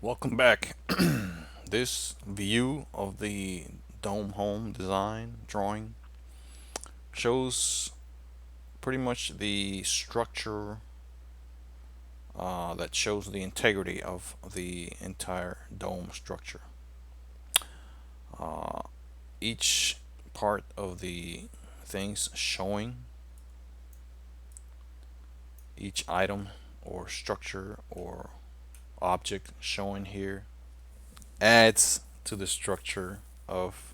Welcome back. This view of the dome home design drawing shows pretty much the structure that shows the integrity of the entire dome structure. Uh, each part of the things showing, each item or structure or object showing here adds to the structure of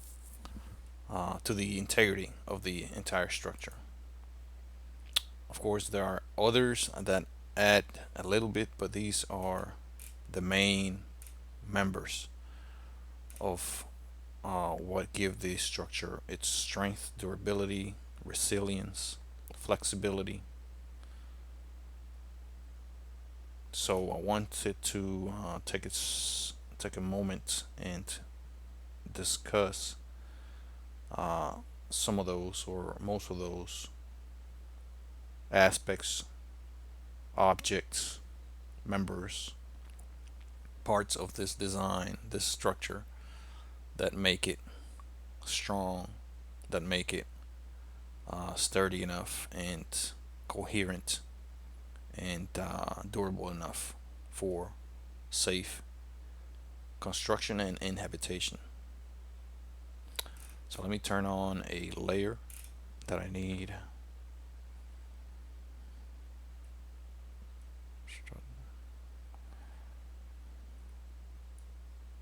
to the integrity of the entire structure. Of course, there are others that add a little bit, but these are the main members of what give the structure its strength, durability, resilience, flexibility. So I wanted to take a moment and discuss uh, some of those or most of those aspects, objects, members, parts of this design, this structure that make it strong, that make it sturdy enough and coherent and durable enough for safe construction and inhabitation. So let me turn on a layer that I need.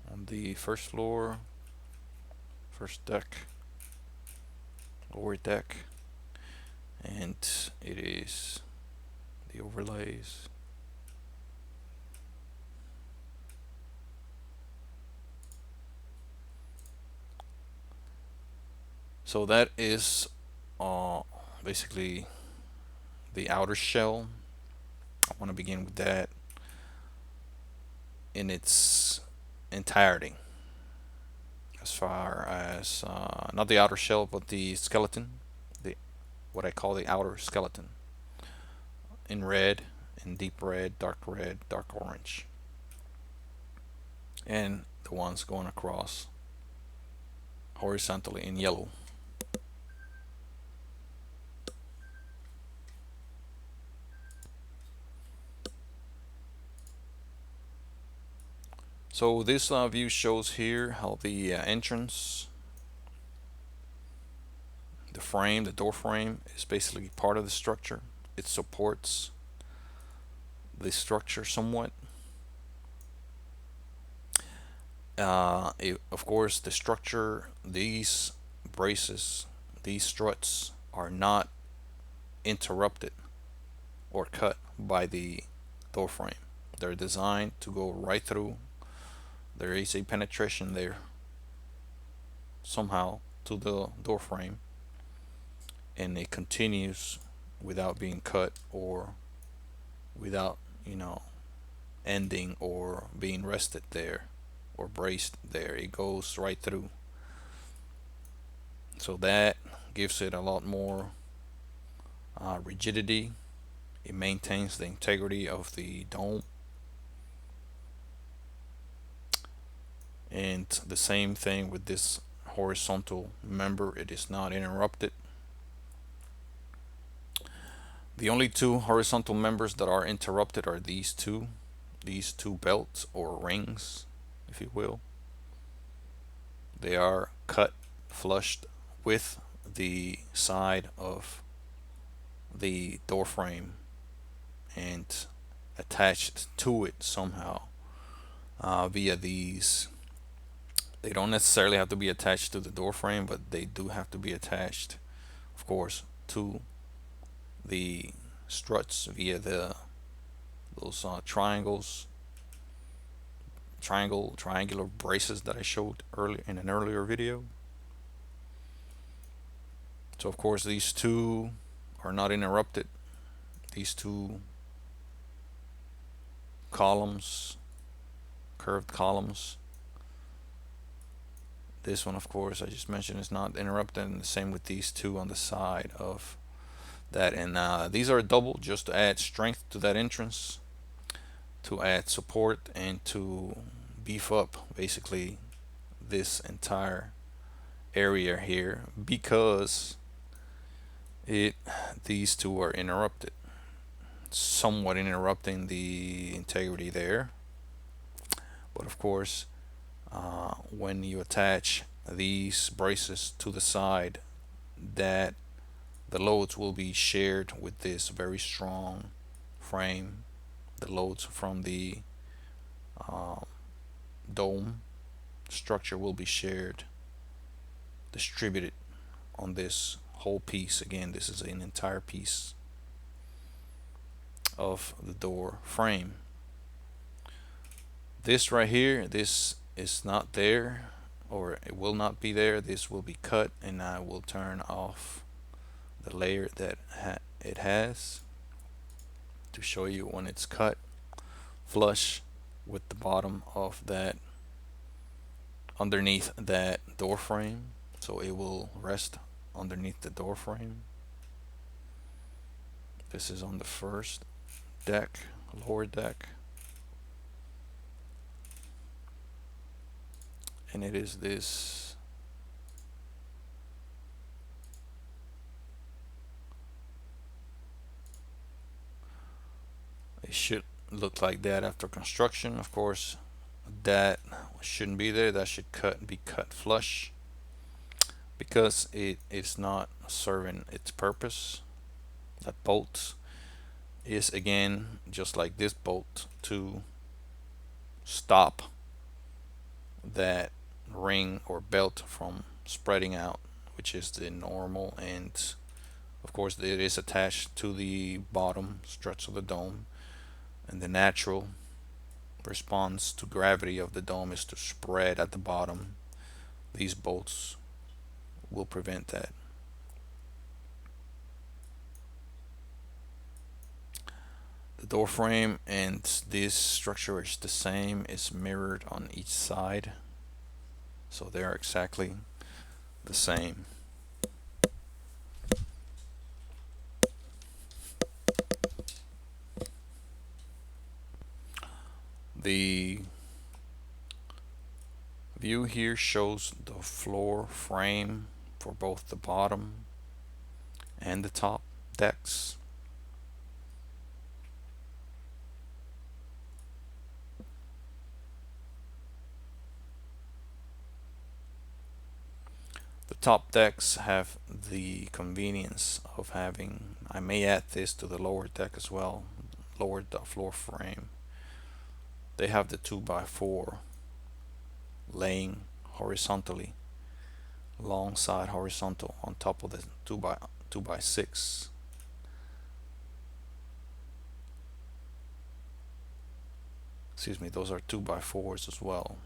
On the first floor, first deck, lower deck, and it is the overlays. So that is uh, basically the outer shell. I want to begin with that in its entirety, as far as not the outer shell, but the skeleton, the what I call the outer skeleton, in red, in deep red, dark orange, and the ones going across horizontally in yellow. So this view shows here how the entrance, the frame, the door frame is basically part of the structure. It supports the structure somewhat. Of course, the structure, these braces, these struts are not interrupted or cut by the door frame. They're designed to go right through. There is a penetration there somehow to the door frame, and it continues without being cut or without, ending or being rested there or braced there. It goes right through. So that gives it a lot more rigidity. It maintains the integrity of the dome. And the same thing with this horizontal member, it is not interrupted. The only two horizontal members that are interrupted are these two belts or rings, if you will. They are cut, flushed with the side of the door frame and attached to it somehow via these. They don't necessarily have to be attached to the door frame, but they do have to be attached, of course, to the struts via those triangular braces that I showed earlier in an earlier video. So of course these two are not interrupted. These two columns, curved columns. This one, of course, I just mentioned is not interrupted, and the same with these two on the side of that. And these are double just to add strength to that entrance, to add support, and to beef up basically this entire area here because it these two are interrupted, somewhat interrupting the integrity there. But of course, when you attach these braces to the side, that the loads will be shared with this very strong frame. The loads from the uh, dome structure will be shared, distributed on this whole piece. Again, this is an entire piece of the door frame. This right here, this is not there, or it will not be there. This will be cut, and I will turn off the layer that it has to show you when it's cut flush with the bottom of that, underneath that door frame, so it will rest underneath the door frame. This is on the first deck, lower deck, and it is this it should look like that after construction. Of course, that shouldn't be there. That should be cut flush because it's not serving its purpose. That bolt is, again, just like this bolt, to stop that ring or belt from spreading out, which is the normal, and of course it is attached to the bottom struts of the dome, and the natural response to gravity of the dome is to spread at the bottom. These bolts will prevent that. The door frame and this structure is the same, it's mirrored on each side, so they are exactly the same. The view here shows the floor frame for both the bottom and the top decks. The top decks have the convenience of having, I may add this to the lower deck as well, lower the floor frame. They have the 2x4 laying horizontally, long side horizontal, on top of the 2x6. Excuse me, those are 2x4s as well.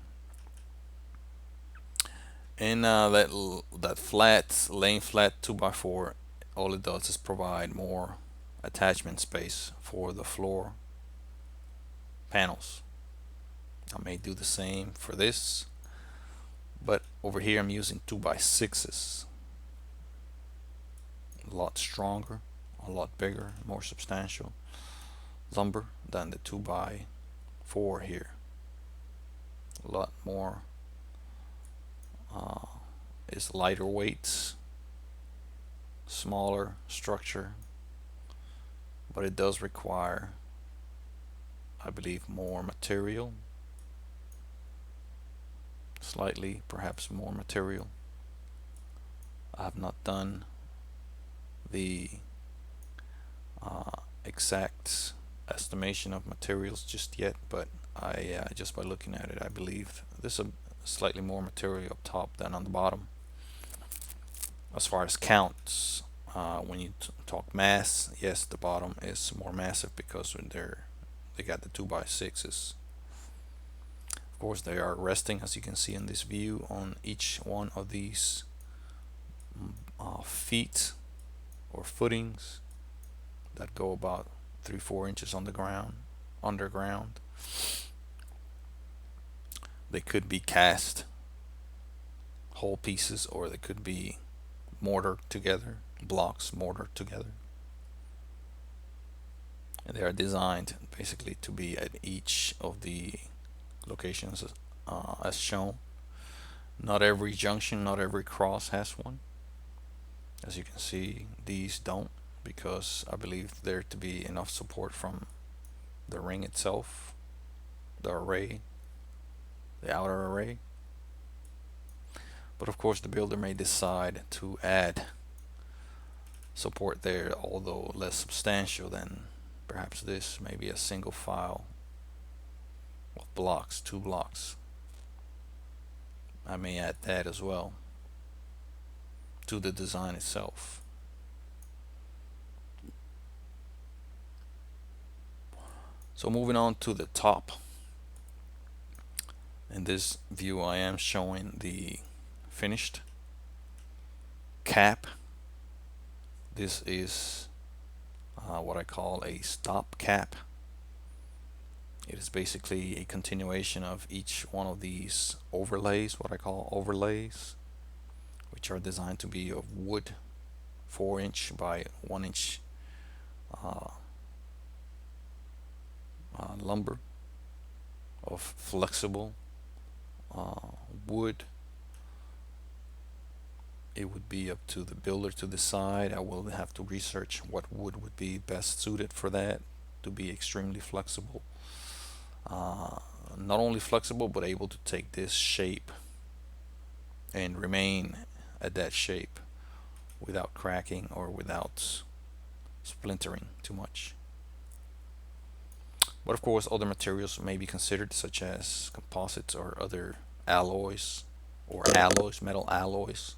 And that flat, laying flat 2x4, all it does is provide more attachment space for the floor panels. I may do the same for this, but over here I'm using 2x6s. A lot stronger, a lot bigger, more substantial lumber than the 2x4 here. A lot more is lighter weights, smaller structure, but it does require, I believe, more material, slightly perhaps more material. I have not done the exact estimation of materials just yet, but I just by looking at it, I believe this is slightly more material up top than on the bottom. As far as counts, when you talk mass, yes, the bottom is more massive because they got the 2x6s. Of course, they are resting, as you can see in this view, on each one of these feet or footings that go about 3-4 inches on the ground, underground. They could be cast whole pieces, or they could be mortared together, blocks mortared together. And they are designed basically to be at each of the locations as shown. Not every junction, not every cross has one. As you can see, these don't, because I believe there to be enough support from the ring itself, the array, the outer array. But of course the builder may decide to add support there, although less substantial than perhaps this, maybe a single file of blocks, 2 blocks. I may add that as well to the design itself. So moving on to the top. In this view I am showing the finished cap. This is what I call a stop cap. It is basically a continuation of each one of these overlays, what I call overlays, which are designed to be of wood, 4" by 1" uh, lumber, of flexible wood. It would be up to the builder to decide. I will have to research what wood would be best suited for that, to be extremely flexible. Not only flexible, but able to take this shape and remain at that shape without cracking or without splintering too much. But of course other materials may be considered, such as composites or other alloys, or alloys, metal alloys.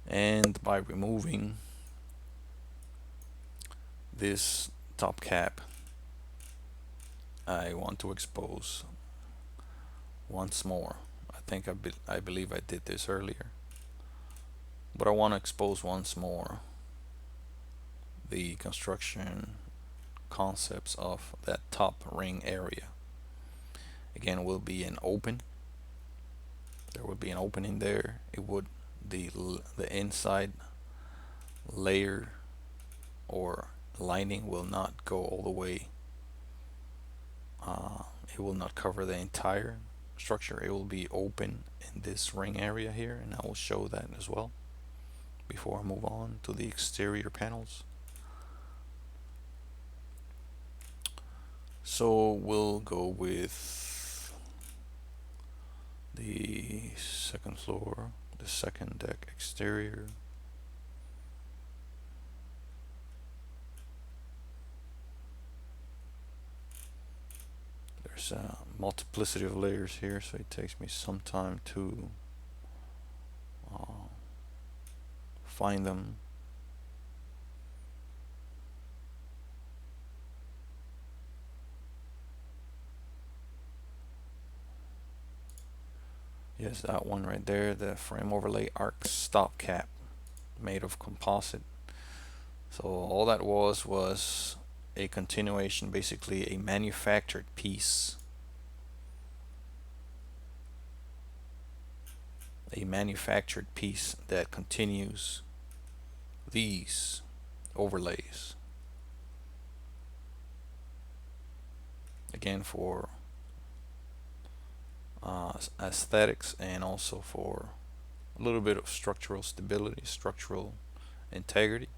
And by removing this top cap, I want to expose once more. I believe I did this earlier, but I want to expose once more the construction concepts of that top ring area. Again, will be an open. There would be an opening there. It would the inside layer or lining will not go all the way. It will not cover the entire structure. It will be open in this ring area here, and I will show that as well before I move on to the exterior panels. So we'll go with the second floor, the second deck exterior. There's a multiplicity of layers here, so it takes me some time to find them. Yes, that one right there, the frame overlay arc stop cap, made of composite. So all that was a continuation, basically a manufactured piece. A manufactured piece that continues these overlays. Again, for aesthetics, and also for a little bit of structural stability, structural integrity.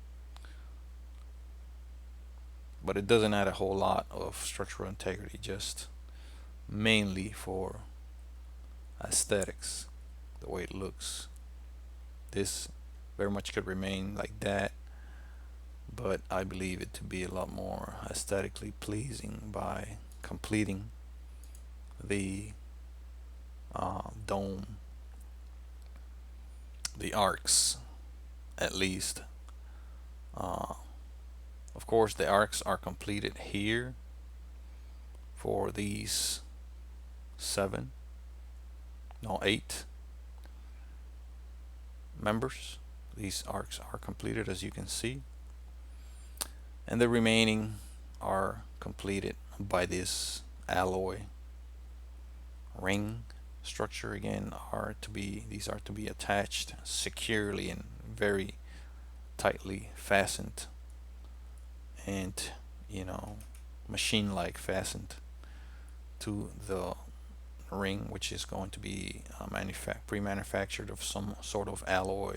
But it doesn't add a whole lot of structural integrity, just mainly for aesthetics, the way it looks. This very much could remain like that, but I believe it to be a lot more aesthetically pleasing by completing the dome, the arcs at least. Of course the arcs are completed here for these 8 members. These arcs are completed, as you can see, and the remaining are completed by this alloy ring structure. Again, these are to be attached securely and very tightly fastened, and machine-like fastened to the ring, which is going to be pre-manufactured of some sort of alloy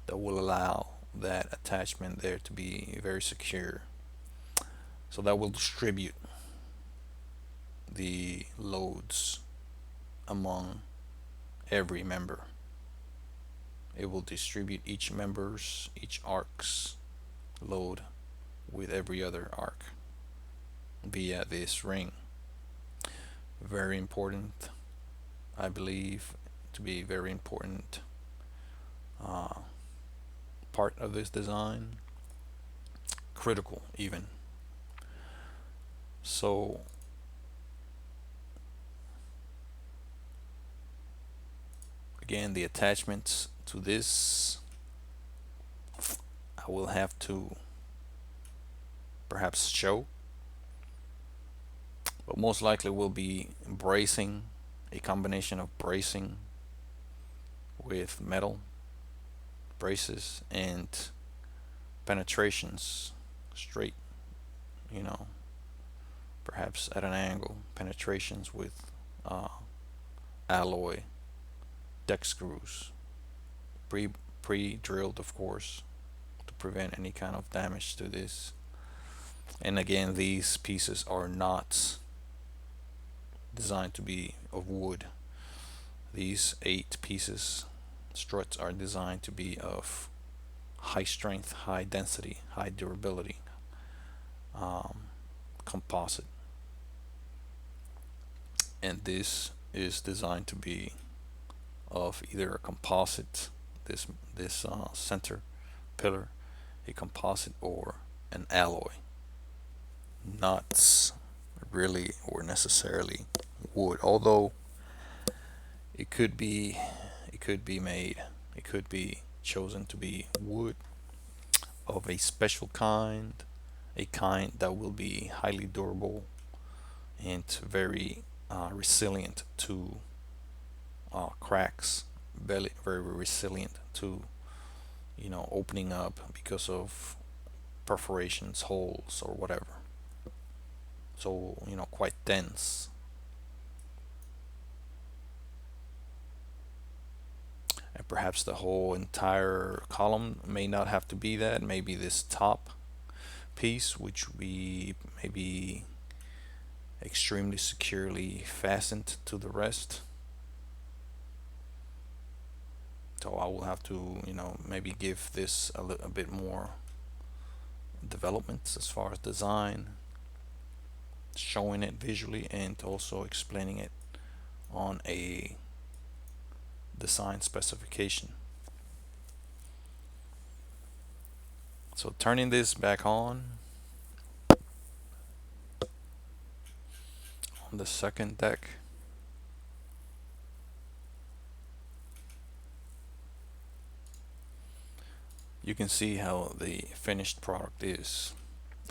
that will allow that attachment there to be very secure. So that will distribute the loads among every member. It will distribute each arc's load with every other arc via this ring. Very important, I believe, to be very important part of this design, critical even. So again, the attachments to this I will have to perhaps show, but most likely will be bracing, a combination of bracing with metal braces and penetrations straight, you know, perhaps at an angle, penetrations with alloy deck screws, pre-drilled of course, to prevent any kind of damage to this. And again, these pieces are not designed to be of wood. These 8 pieces struts are designed to be of high strength, high density, high durability composite, and this is designed to be of either a composite, this center pillar, a composite, or an alloy, not really or necessarily wood, although it could be made, it could be chosen to be wood of a special kind, a kind that will be highly durable and very resilient to cracks, very resilient to, you know, opening up because of perforations, holes, or whatever. So, you know, quite dense. And perhaps the whole entire column may not have to be that. Maybe this top piece, which we maybe extremely securely fastened to the rest. So I will have to, you know, maybe give this a bit more development as far as design, showing it visually and also explaining it on a design specification. So turning this back on the second deck, you can see how the finished product is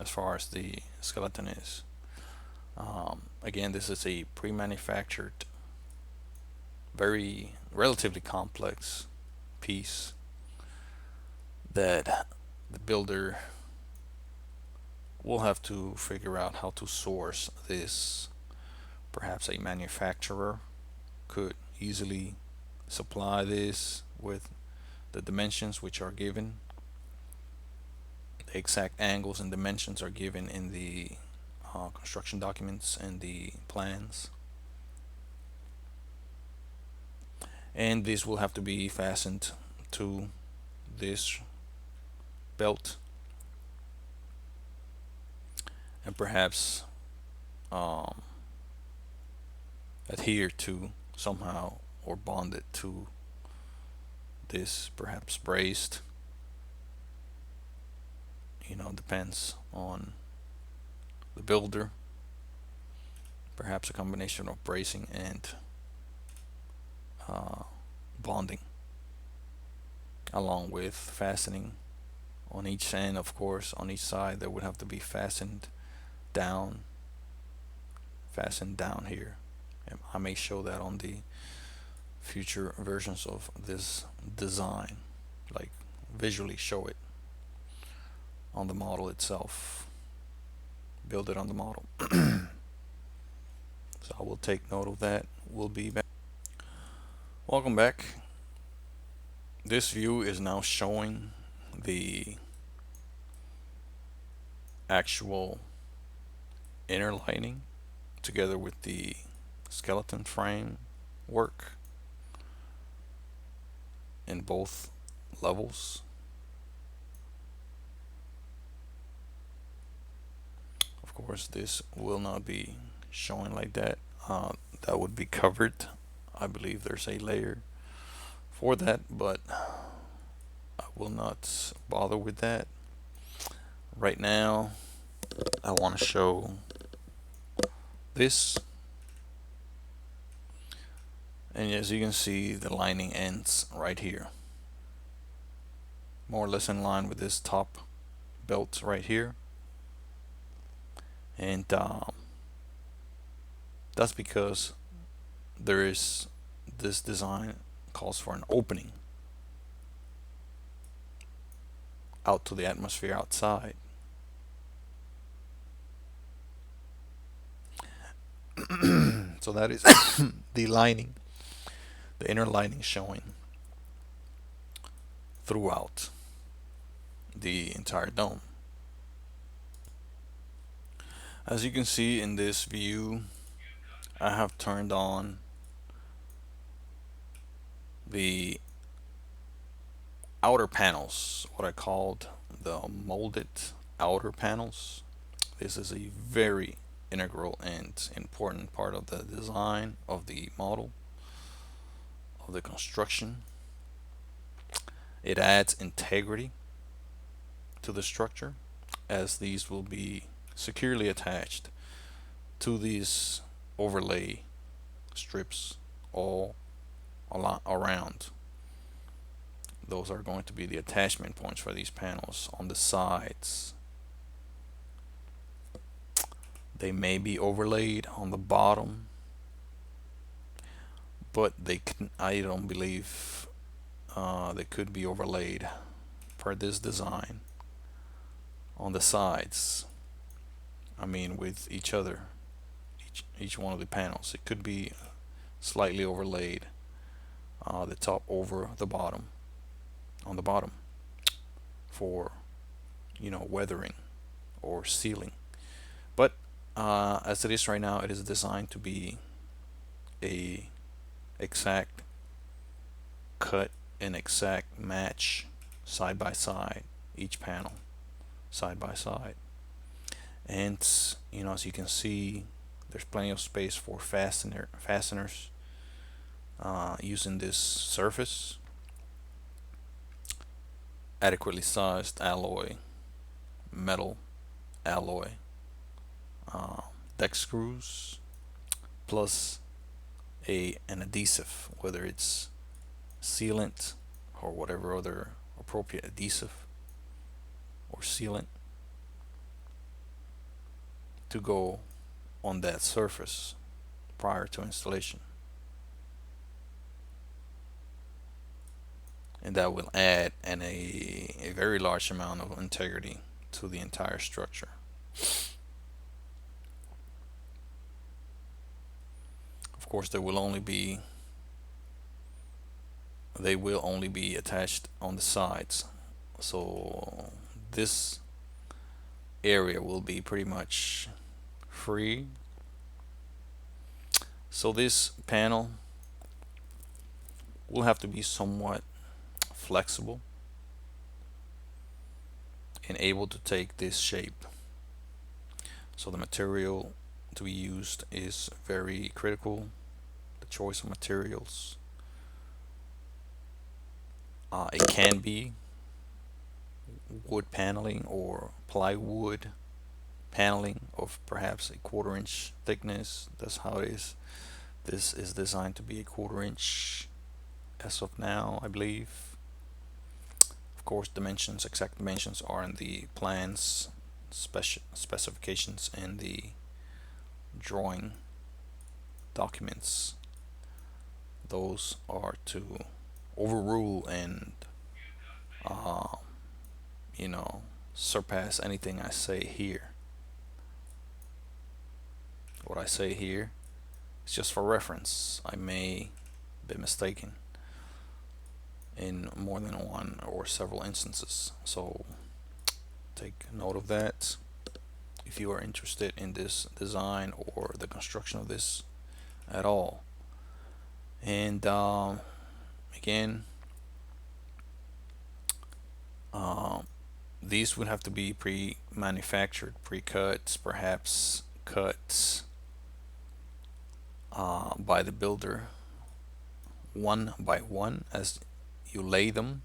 as far as the skeleton is. Again, this is a pre-manufactured, very relatively complex piece that the builder will have to figure out how to source this. Perhaps a manufacturer could easily supply this with the dimensions which are given. The exact angles and dimensions are given in the construction documents and the plans. And this will have to be fastened to this belt, and perhaps adhere to somehow, or bond it to this, perhaps braced, you know, depends on the builder. Perhaps a combination of bracing and bonding, along with fastening on each end. Of course, on each side there would have to be fastened down here, and I may show that on the future versions of this design, like visually show it on the model itself. build it on the model. So I will take note of that. We'll be back. Welcome back. This view is now showing the actual inner lining together with the skeleton frame work in both levels. Of course, this will not be showing like that. That would be covered. I believe there's a layer for that, but I will not bother with that. Right now, I want to show this. And as you can see, the lining ends right here. More or less in line with this top belt right here. And that's because there is this design calls for an opening out to the atmosphere outside. So that is the lining, the inner lining showing throughout the entire dome. As you can see in this view, I have turned on the outer panels, what I called the molded outer panels. This is a very integral and important part of the design of the model, of the construction. It adds integrity to the structure, as these will be securely attached to these overlay strips all around. Those are going to be the attachment points for these panels on the sides. They may be overlaid on the bottom, but I don't believe they could be overlaid for this design on the sides. I mean, with each other, each one of the panels. It could be slightly overlaid, the top over the bottom, on the bottom, for weathering or sealing. But as it is right now, it is designed to be a exact cut and exact match side by side, each panel side by side. And as you can see, there's plenty of space for fasteners using this surface. Adequately sized alloy, metal alloy, deck screws, plus an adhesive, whether it's sealant or whatever other appropriate adhesive or sealant to go on that surface prior to installation. And that will add a very large amount of integrity to the entire structure. Of course, they will only be attached on the sides, so this area will be pretty much free. So this panel will have to be somewhat flexible and able to take this shape. So the material to be used is very critical. The choice of materials. It can be wood paneling or plywood paneling of perhaps a 1/4 inch thickness. That's how it is. This is designed to be a 1/4 inch as of now, I believe. Of course, exact dimensions are in the plans, specifications, and the drawing documents. Those are to overrule and surpass anything I say here. I say here. It's just for reference. I may be mistaken in more than one or several instances. So take note of that if you are interested in this design or the construction of this at all. And again, these would have to be pre-manufactured, pre-cut, perhaps cut by the builder one by one as you lay them.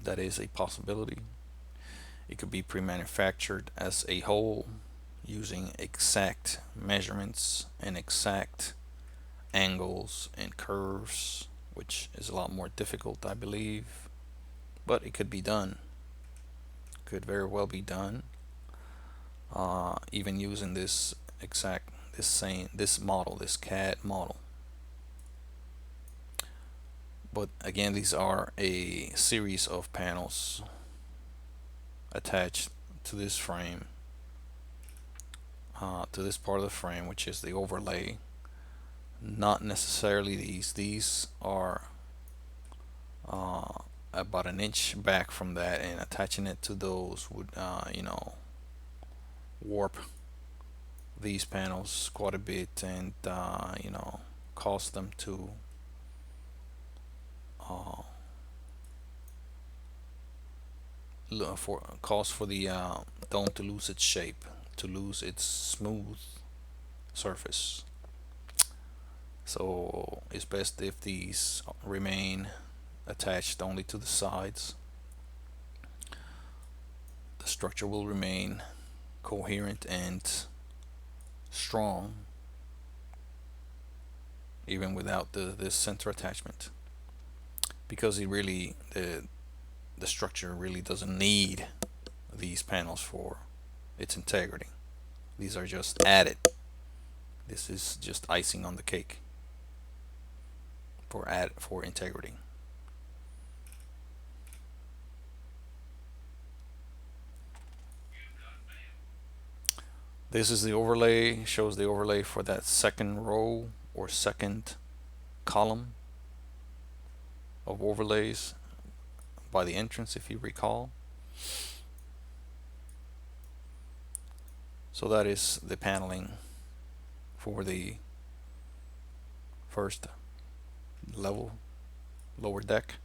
That is a possibility. It could be pre-manufactured as a whole using exact measurements and exact angles and curves, which is a lot more difficult, I believe, but it could be done. Could very well be done, even using this exact this model, this CAD model. But again, these are a series of panels attached to this frame, to this part of the frame, which is the overlay. Not necessarily these. These are about an inch back from that, and attaching it to those would, warp these panels quite a bit, and cause them to cause for the dome to lose its shape, to lose its smooth surface. So it's best if these remain attached only to the sides. The structure will remain coherent and strong even without this center attachment, because the structure really doesn't need these panels for its integrity. These are just added. This is just icing on the cake for integrity. This is the overlay, shows the overlay for that second row or second column of overlays by the entrance, if you recall. So that is the paneling for the first level, lower deck.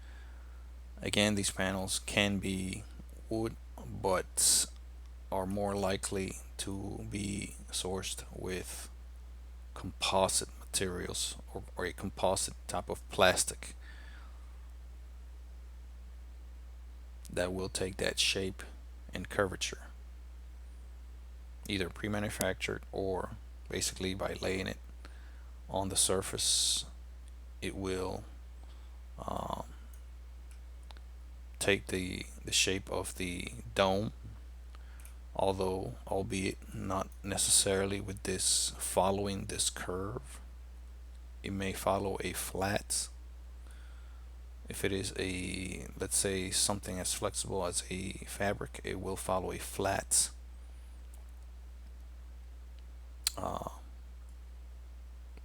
Again, these panels can be wood, but are more likely to be sourced with composite materials, or a composite type of plastic that will take that shape and curvature, either pre-manufactured or basically by laying it on the surface. It will take the shape of the dome, although albeit not necessarily with this following this curve. It may follow a flat. If it is a, let's say, something as flexible as a fabric, it will follow a flat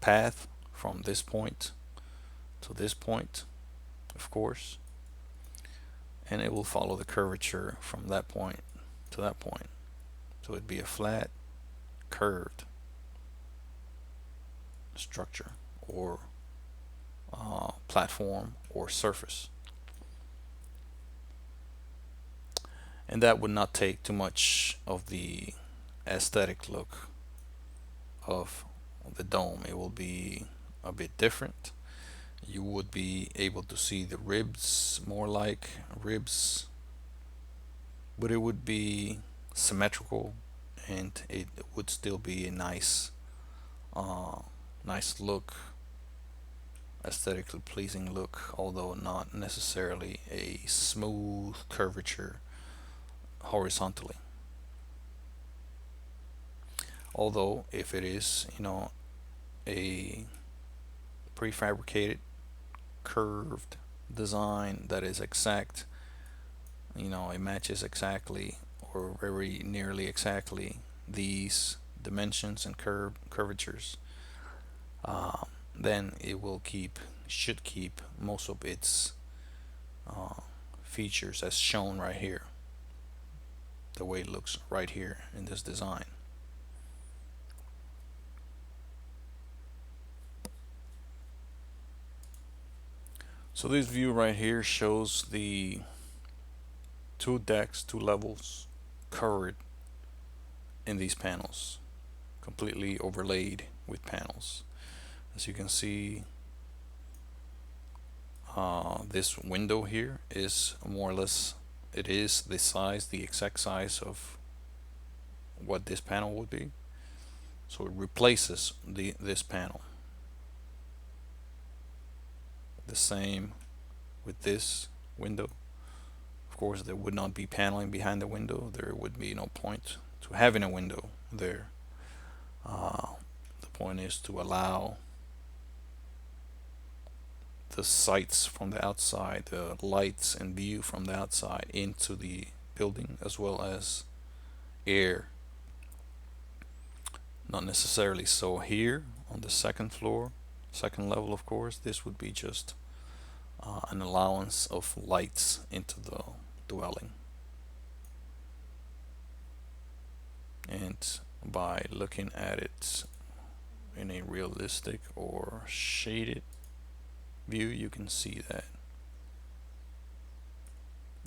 path from this point to this point, of course, and it will follow the curvature from that point to that point. So it'd be a flat, curved structure or platform or surface. And that would not take too much of the aesthetic look of the dome. It will be a bit different. You would be able to see the ribs, more like ribs, but it would be symmetrical, and it would still be a nice nice look, aesthetically pleasing look, although not necessarily a smooth curvature horizontally. Although if it is, a prefabricated curved design that is exact, it matches exactly or very nearly exactly these dimensions and curvatures, then it will should keep most of its features as shown right here, the way it looks right here in this design. So this view right here shows the two decks, two levels covered in these panels, completely overlaid with panels. As you can see, this window here is more or less, it is the size, the exact size of what this panel would be. So it replaces this panel. The same with this window. Of course, there would not be paneling behind the window. There would be no point to having a window there. The point is to allow the sights from the outside, the lights and view from the outside into the building, as well as air. Not necessarily so here on the second floor, second level, of course. This would be just an allowance of lights into the dwelling. And by looking at it in a realistic or shaded view, you can see that.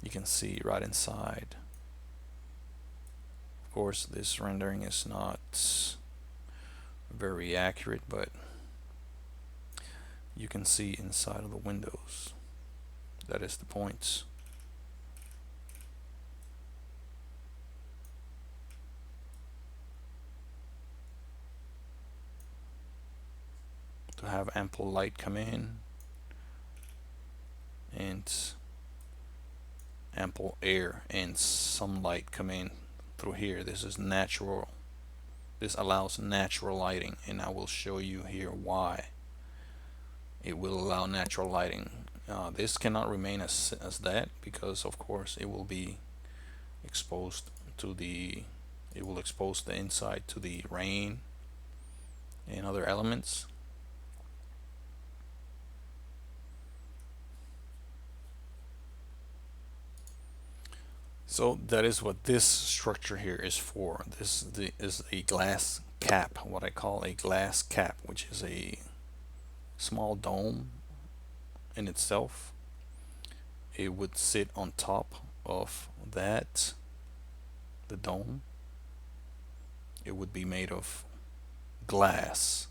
You can see right inside. Of course, this rendering is not very accurate, but you can see inside of the windows. That is the point. To have ample light come in and ample air and sunlight come in through here. This is natural. This allows natural lighting, and I will show you here why it will allow natural lighting. This cannot remain as that, because of course it will be exposed to it will expose the inside to the rain and other elements. So that is what this structure here is for. This is a glass cap, what I call a glass cap, which is a small dome in itself. It would sit on top of that, the dome. It would be made of glass.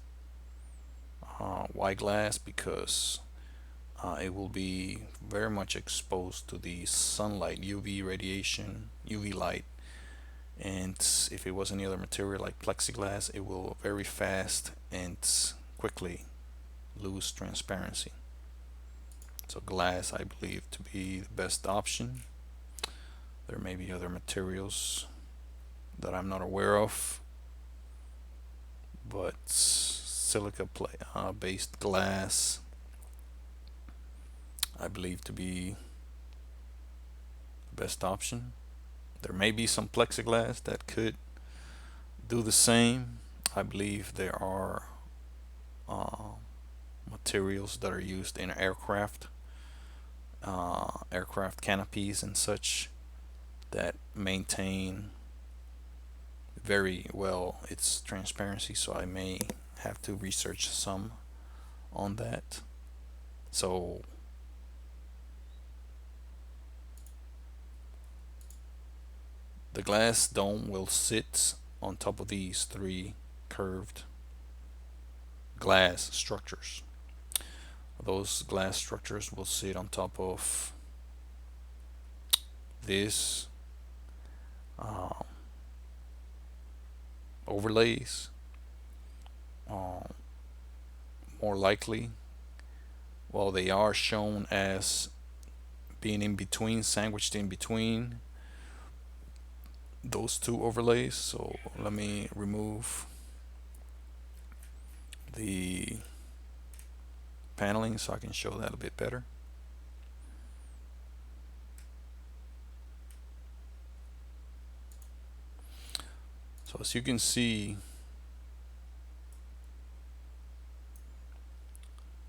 Why glass? Because it will be very much exposed to the sunlight, UV radiation, UV light, and if it was any other material like plexiglass, it will very fast and quickly lose transparency. So glass, I believe, to be the best option. There may be other materials that I'm not aware of, but silica based glass, I believe to be the best option. There may be some plexiglass that could do the same. I believe there are materials that are used in aircraft, aircraft canopies and such, that maintain very well its transparency, so I may have to research some on that. So the glass dome will sit on top of these three curved glass structures. Those glass structures will sit on top of this overlays, more likely. Well, they are shown as being in between, sandwiched in between those two overlays. So let me remove the paneling so I can show that a bit better. So as you can see,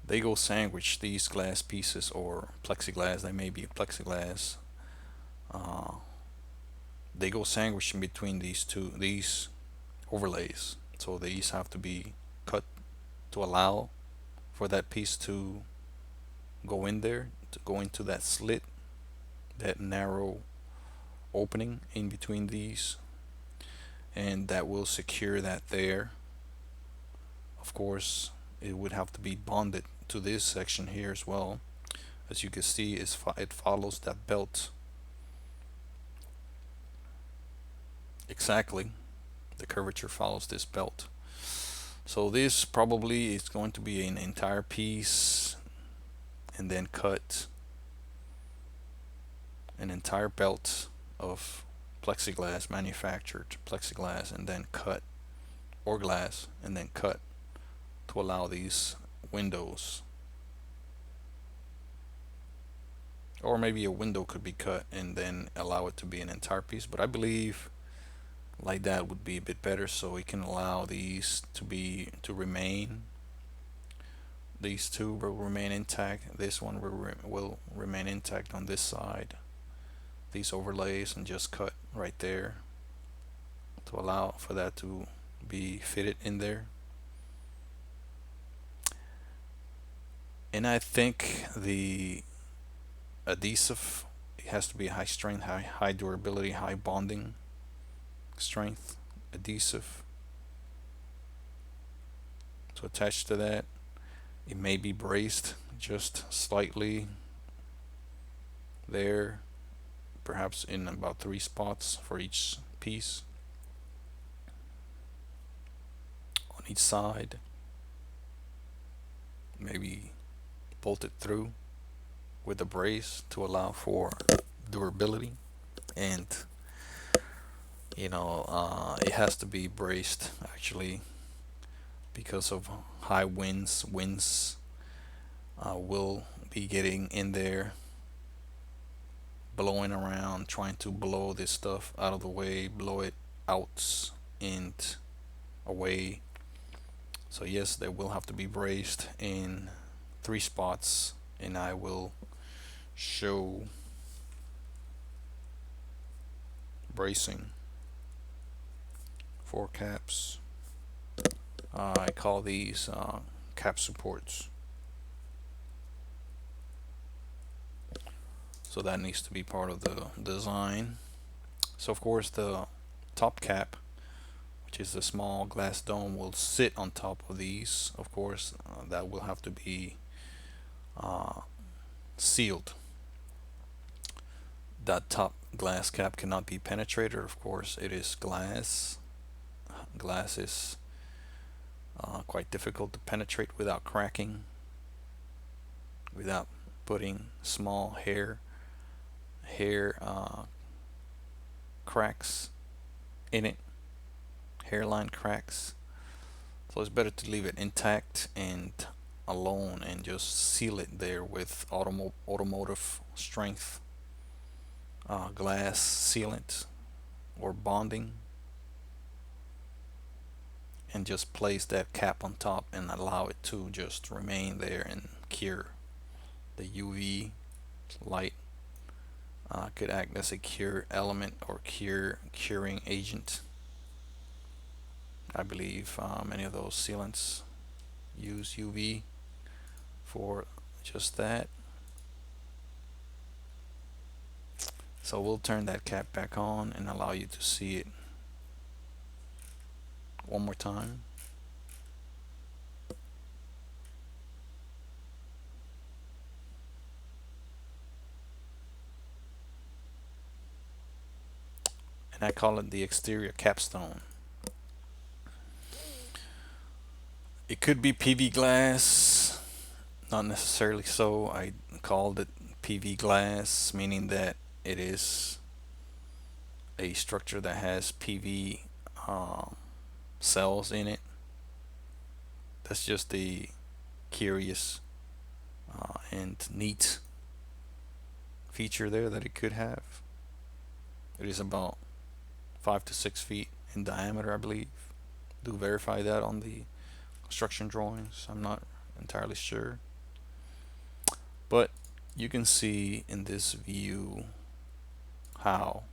they go sandwich these glass pieces or plexiglass. They may be plexiglass. Uh, they go sandwiched in between these overlays. So these have to be cut to allow for that piece to go in there, to go into that slit, that narrow opening in between these, and that will secure that there. Of course, it would have to be bonded to this section here as well. As you can see, it follows that belt exactly. The curvature follows this belt. So this probably is going to be an entire piece, and then cut an entire belt of plexiglass, manufactured plexiglass, and then cut, or glass, and then cut to allow these windows. Or maybe a window could be cut and then allow it to be an entire piece, but I believe like that would be a bit better, so we can allow these to remain. These two will remain intact. This one will remain intact on this side. These overlays, and just cut right there to allow for that to be fitted in there. And I think the adhesive, it has to be high strength, high durability, high bonding strength adhesive to attach to that. It may be braced just slightly there, perhaps in about 3 spots for each piece on each side. Maybe bolted through with a brace to allow for durability. And it has to be braced actually, because of high winds will be getting in there, blowing around, trying to blow this stuff out of the way, blow it out and away. So yes, they will have to be braced in 3 spots, and I will show bracing for caps. I call these cap supports. So that needs to be part of the design. So of course the top cap, which is the small glass dome, will sit on top of these. Of course, that will have to be sealed. That top glass cap cannot be penetrated. Of course, it is glass. Glass is quite difficult to penetrate without cracking, without putting small hair cracks in it, hairline cracks. So it's better to leave it intact and alone, and just seal it there with automotive strength glass sealant or bonding, and just place that cap on top and allow it to just remain there and cure. The UV light could act as a cure element or curing agent. I believe many of those sealants use UV for just that. So we'll turn that cap back on and allow you to see it one more time. And I call it the exterior capstone. It could be PV glass, not necessarily so. I called it PV glass, meaning that it is a structure that has PV cells in it. That's just the curious and neat feature there that it could have. It is about 5 to 6 feet in diameter, I believe. Do verify that on the construction drawings. I'm not entirely sure. But you can see in this view how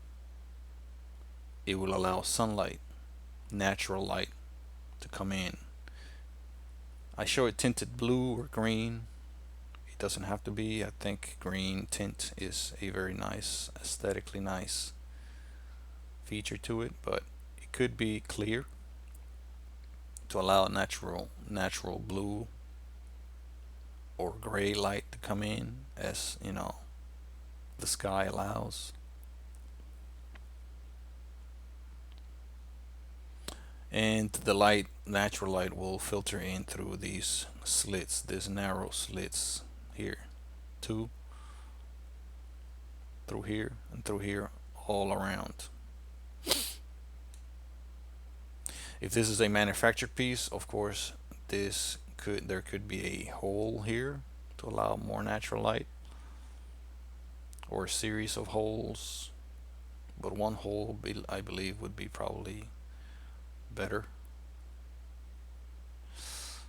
it will allow sunlight, natural light, to come in. I show it tinted blue or green. It doesn't have to be. I think green tint is a very nice, aesthetically nice feature to it, but it could be clear to allow natural blue or gray light to come in, as you know, the sky allows. And the light, natural light, will filter in through these slits, these narrow slits here, two through here and through here, all around. If this is a manufactured piece, of course, there could be a hole here to allow more natural light, or a series of holes, but one hole, I believe, would be probably better.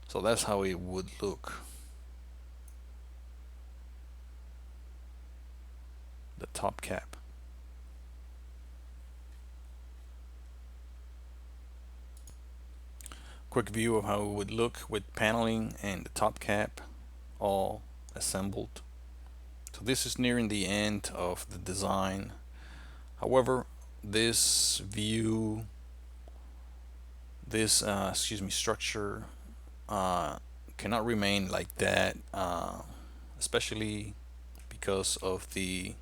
So that's how it would look. The top cap. Quick view of how it would look with paneling and the top cap all assembled. So this is nearing the end of the design. However, this view, this structure cannot remain like that, especially because of these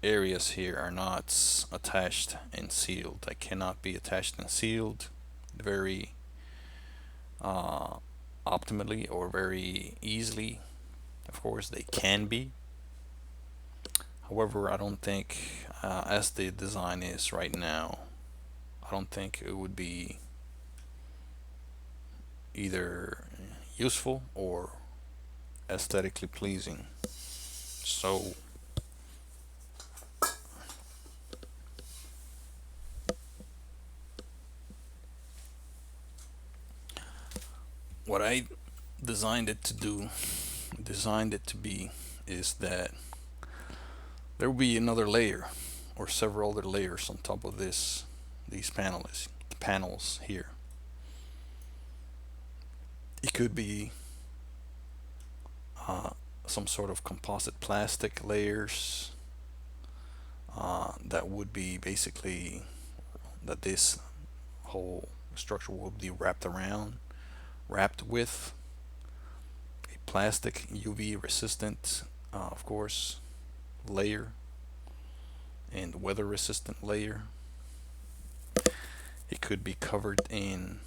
areas here are not attached and sealed. They cannot be attached and sealed very optimally or very easily. Of course, they can be. However, I don't think, as the design is right now, I don't think it would be either useful or aesthetically pleasing. So what I designed it to do, designed it to be, is that there will be another layer or several other layers on top of these panels here. It could be some sort of composite plastic layers that would be basically that this whole structure will be wrapped with a plastic UV resistant, of course, layer and weather resistant layer. It could be covered in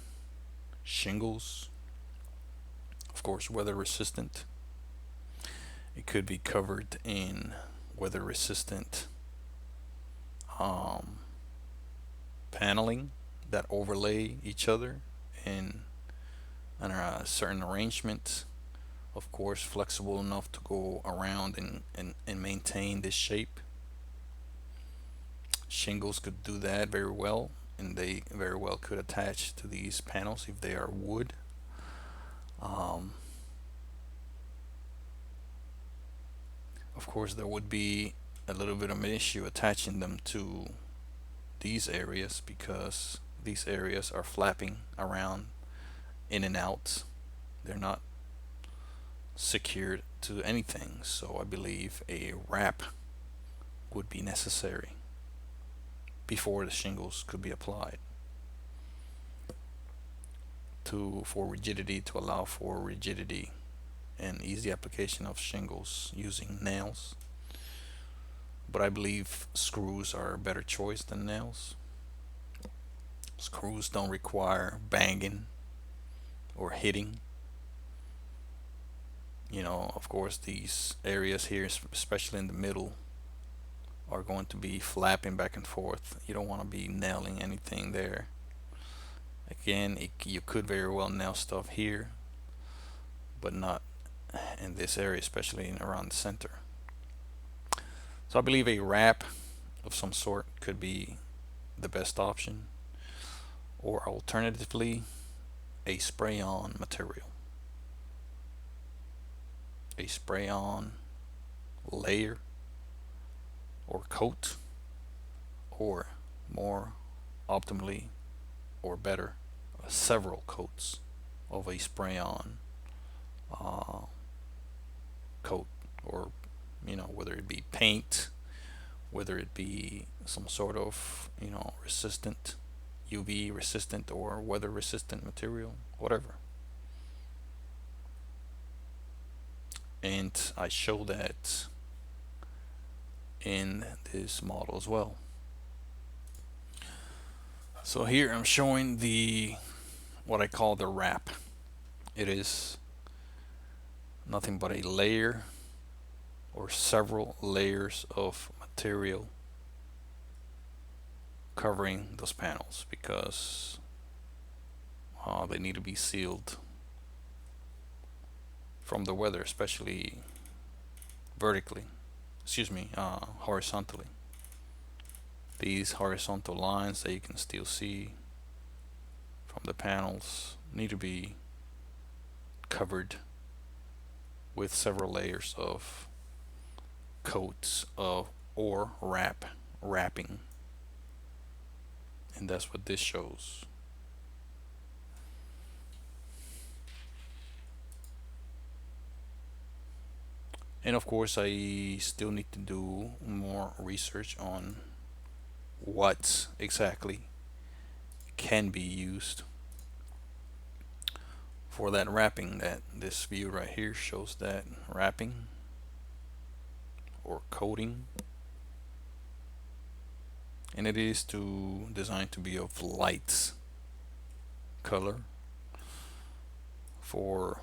shingles, of course, weather resistant. It could be covered in weather resistant paneling that overlay each other in a certain arrangement, of course flexible enough to go around and maintain this shape. Shingles could do that very well, and they very well could attach to these panels if they are wood. Of course, there would be a little bit of an issue attaching them to these areas because these areas are flapping around in and out. They're not secured to anything, so I believe a wrap would be necessary before the shingles could be applied for rigidity, to allow for rigidity and easy application of shingles using nails. But I believe screws are a better choice than nails. Screws don't require banging or hitting. Of course, these areas here, especially in the middle, are going to be flapping back and forth. You don't want to be nailing anything there. Again, you could very well nail stuff here, but not in this area, especially around the center. So I believe a wrap of some sort could be the best option, or alternatively a spray-on material, a spray-on layer or coat, or more optimally or better, several coats of a spray-on uh, coat, or whether it be paint, whether it be some sort of resistant, UV resistant or weather resistant material, whatever. And I show that in this model as well. So here I'm showing the what I call the wrap. It is nothing but a layer or several layers of material covering those panels, because they need to be sealed from the weather, especially vertically, horizontally. These horizontal lines that you can still see from the panels need to be covered with several layers of coats of or wrapping, and that's what this shows. And of course I still need to do more research on what exactly can be used for that wrapping. That this view right here shows that wrapping or coating, and it is designed to be of light color for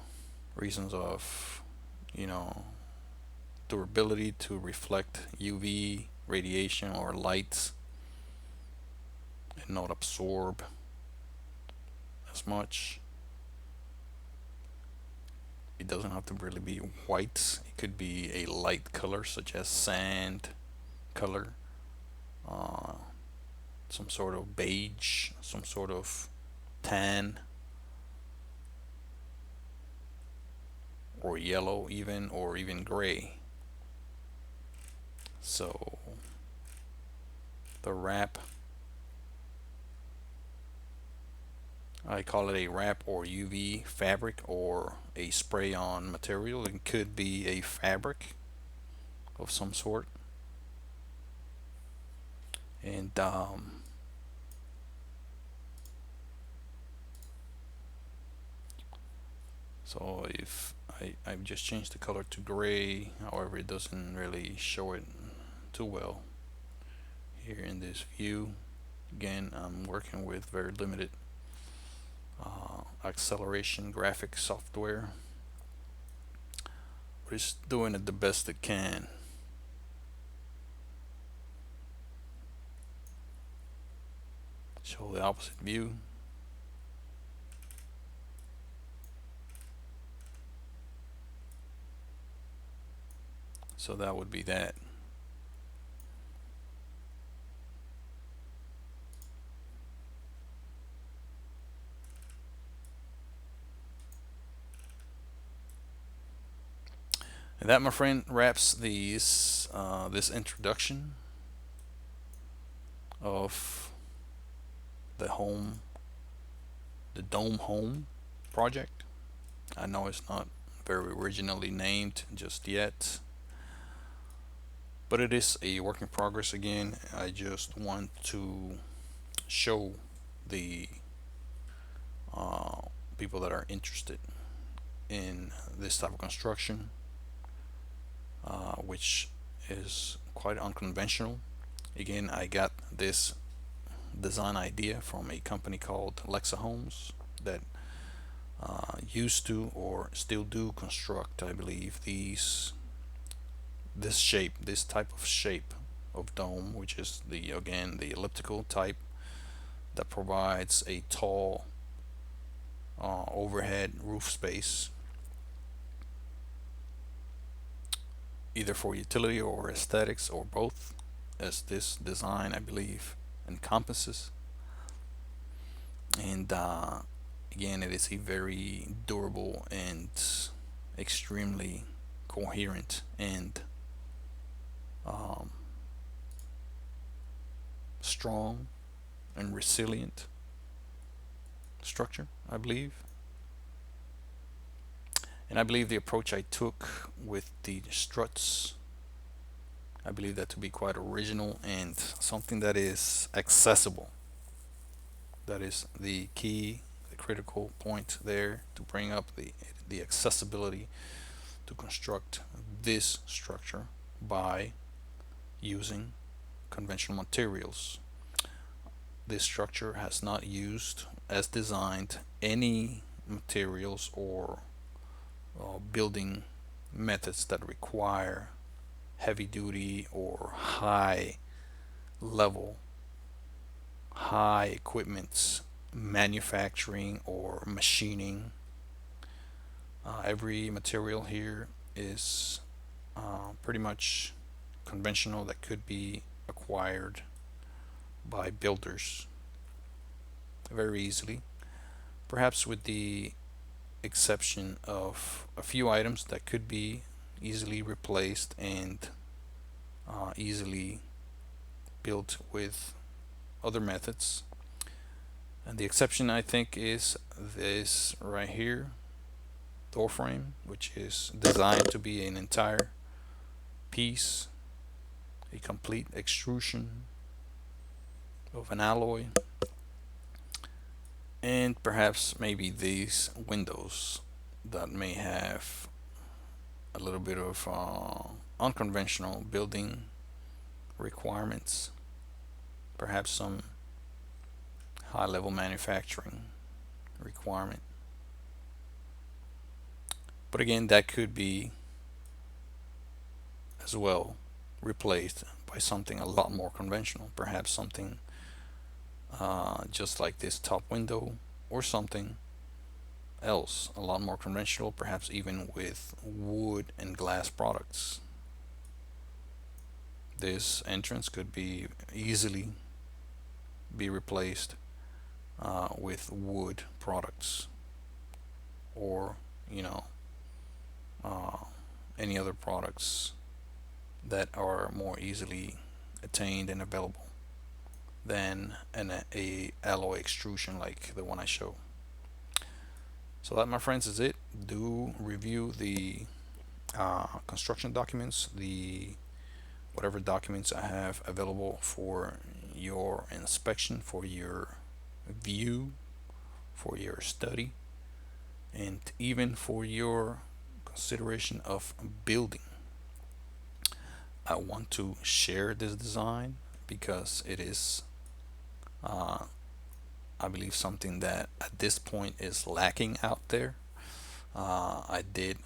reasons of durability, to reflect UV radiation or light and not absorb as much. It doesn't have to really be white. It could be a light color such as sand color, uh, some sort of beige, some sort of tan, or yellow even, or even gray. So the wrap, I call it a wrap or UV fabric or a spray-on material. It could be a fabric of some sort. And so if I've just changed the color to gray, however it doesn't really show it too well here in this view. Again, I'm working with very limited acceleration graphic software, but it's doing it the best it can. Show the opposite view. So that would be that. And that, my friend, wraps this introduction of the Dome Home project. I know it's not very originally named just yet, but it is a work in progress. Again, I just want to show the people that are interested in this type of construction, which is quite unconventional. Again, I got this design idea from a company called Lexa Homes that used to or still do construct, I believe, this type of shape of dome, which is the elliptical type that provides a tall overhead roof space, either for utility or aesthetics or both, as this design, I believe, encompasses. And again, it is a very durable and extremely coherent and um, strong and resilient structure, I believe. And I believe the approach I took with the struts, I believe that to be quite original and something that is accessible. That is the key, the critical point there, to bring up the accessibility to construct this structure by using conventional materials. This structure has not used, as designed, any materials or building methods that require heavy duty or high level, high equipment manufacturing or machining. Every material here is pretty much conventional that could be acquired by builders very easily, perhaps with the exception of a few items that could be easily replaced and easily built with other methods. And the exception, I think, is this right here, door frame, which is designed to be an entire piece, a complete extrusion of an alloy, and perhaps maybe these windows that may have a little bit of unconventional building requirements, perhaps some high level manufacturing requirement. But again, that could be as well replaced by something a lot more conventional, perhaps something just like this top window, or something else a lot more conventional, perhaps even with wood and glass products. This entrance could be easily be replaced with wood products, or you know uh, any other products that are more easily attained and available than a alloy extrusion like the one I show. So that, my friends, is it. Do review the construction documents, the whatever documents I have available for your inspection, for your view, for your study, and even for your consideration of building. I want to share this design because it is, uh, I believe, something that at this point is lacking out there. I did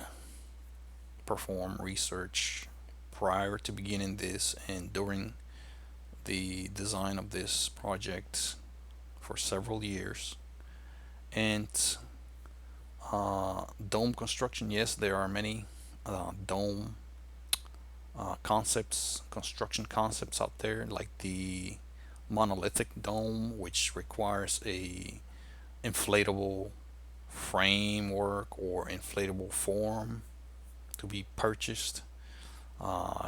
perform research prior to beginning this and during the design of this project for several years. And dome construction, yes, there are many dome concepts, construction concepts out there, like the Monolithic Dome, which requires a inflatable framework or inflatable form to be purchased.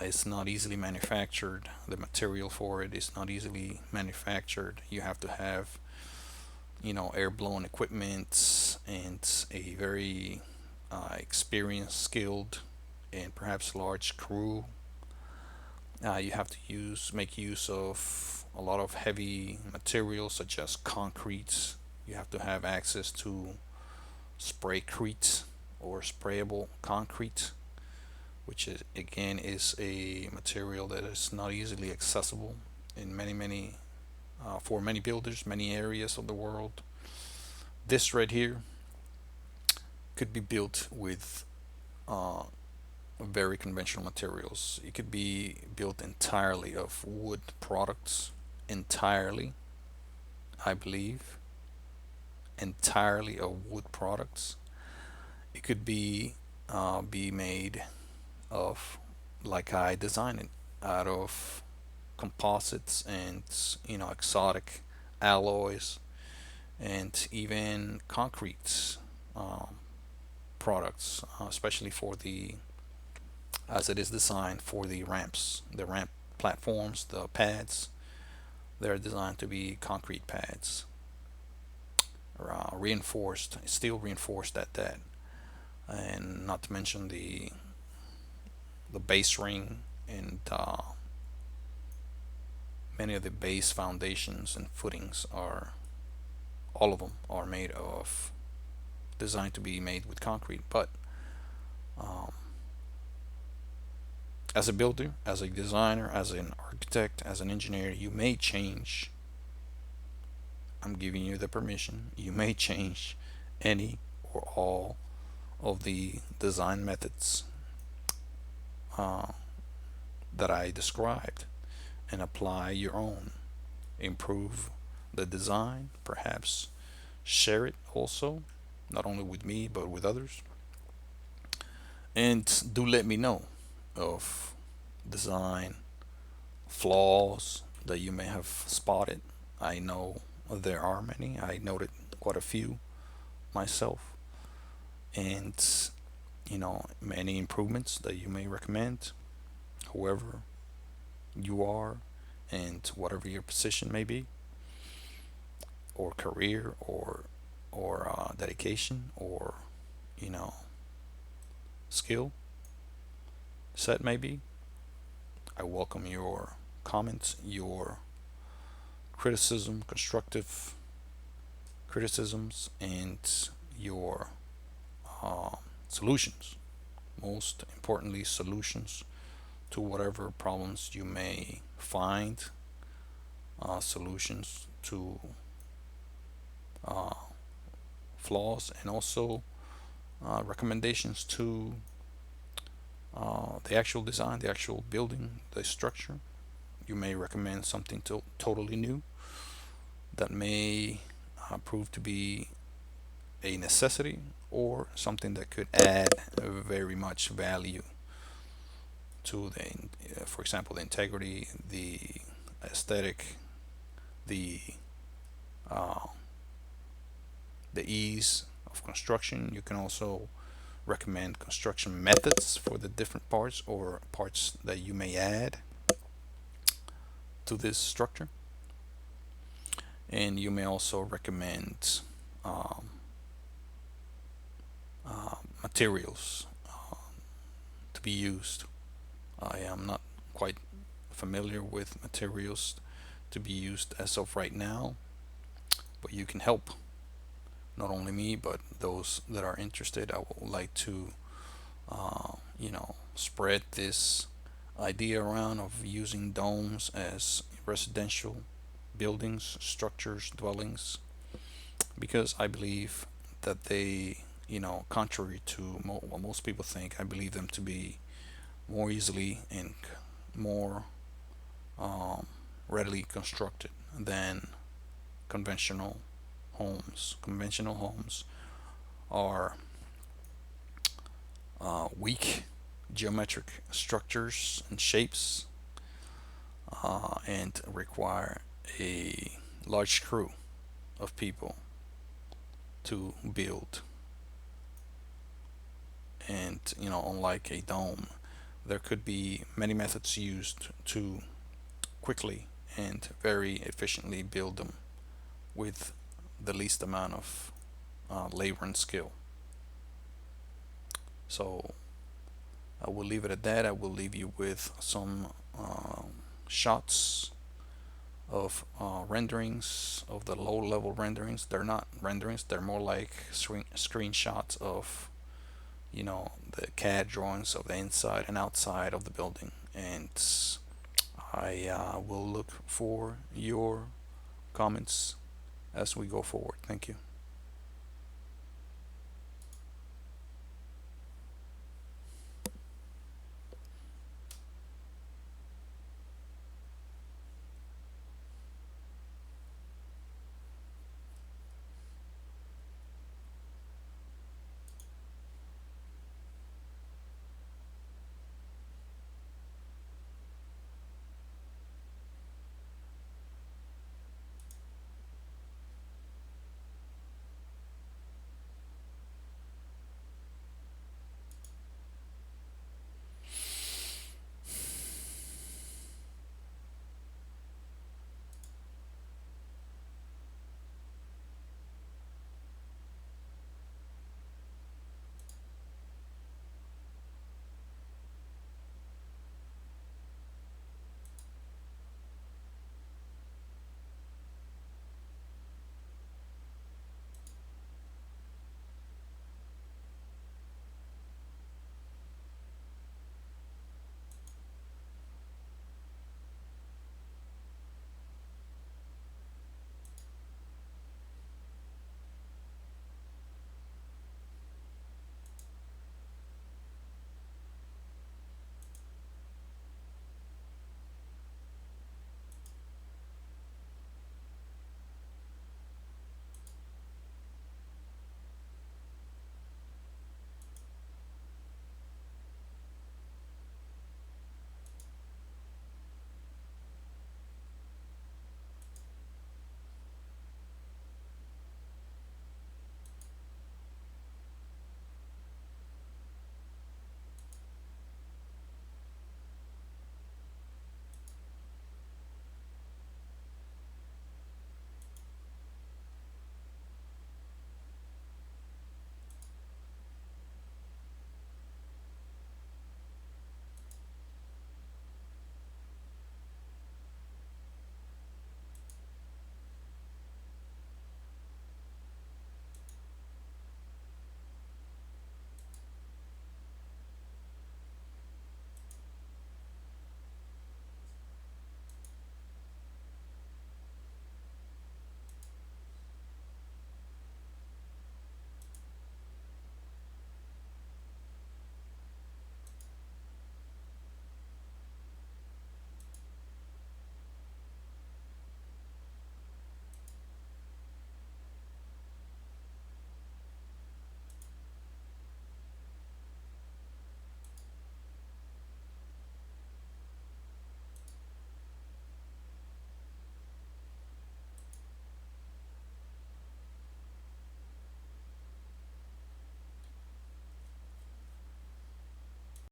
It's not easily manufactured. The material for it is not easily manufactured. You have to have, air blown equipment and a very experienced, skilled, and perhaps large crew. You have to make use of a lot of heavy materials such as concrete. You have to have access to spraycrete or sprayable concrete, which is again is a material that is not easily accessible in many for many builders, many areas of the world. This right here could be built with very conventional materials. It could be built entirely of wood products, entirely, I believe, entirely of wood products. It could be made of, like I designed it, out of composites and exotic alloys and even concrete um, products, especially for the as it is designed for the ramps, the ramp platforms, the pads. They're designed to be concrete pads, reinforced, steel reinforced at that, and not to mention the base ring and many of the base foundations and footings are all of them are made of designed to be made with concrete. But um, as a builder, as a designer, as an architect, as an engineer, you may change. I'm giving you the permission. You may change any or all of the design methods uh, that I described and apply your own. Improve the design, perhaps share it also, not only with me but with others. And do let me know of design flaws that you may have spotted. I know there are many. I noted quite a few myself. And many improvements that you may recommend, whoever you are and whatever your position may be, or career, or dedication, or you know skill set may be. I welcome your comments, your criticism, constructive criticisms, and your uh, solutions. Most importantly, solutions to whatever problems you may find, solutions to uh, flaws, and also recommendations to the actual design, the actual building, the structure. You may recommend something totally new that may prove to be a necessity, or something that could add very much value to for example, the integrity, the aesthetic, the uh, the ease of construction. You can also recommend construction methods for the different parts, or parts that you may add to this structure. And you may also recommend um, materials to be used. I am not quite familiar with materials to be used as of right now, but you can help not only me but those that are interested. I would like to, spread this idea around of using domes as residential buildings, structures, dwellings, because I believe that they, contrary to what most people think, I believe them to be more easily and more um, readily constructed than conventional homes. Conventional homes are weak geometric structures and shapes, and require a large crew of people to build. And unlike a dome, there could be many methods used to quickly and very efficiently build them with the least amount of labor and skill. So I will leave it at that. I will leave you with some shots of renderings, of the low level renderings. They're not renderings, they're more like screenshots of the CAD drawings of the inside and outside of the building. And I will look for your comments as we go forward. Thank you.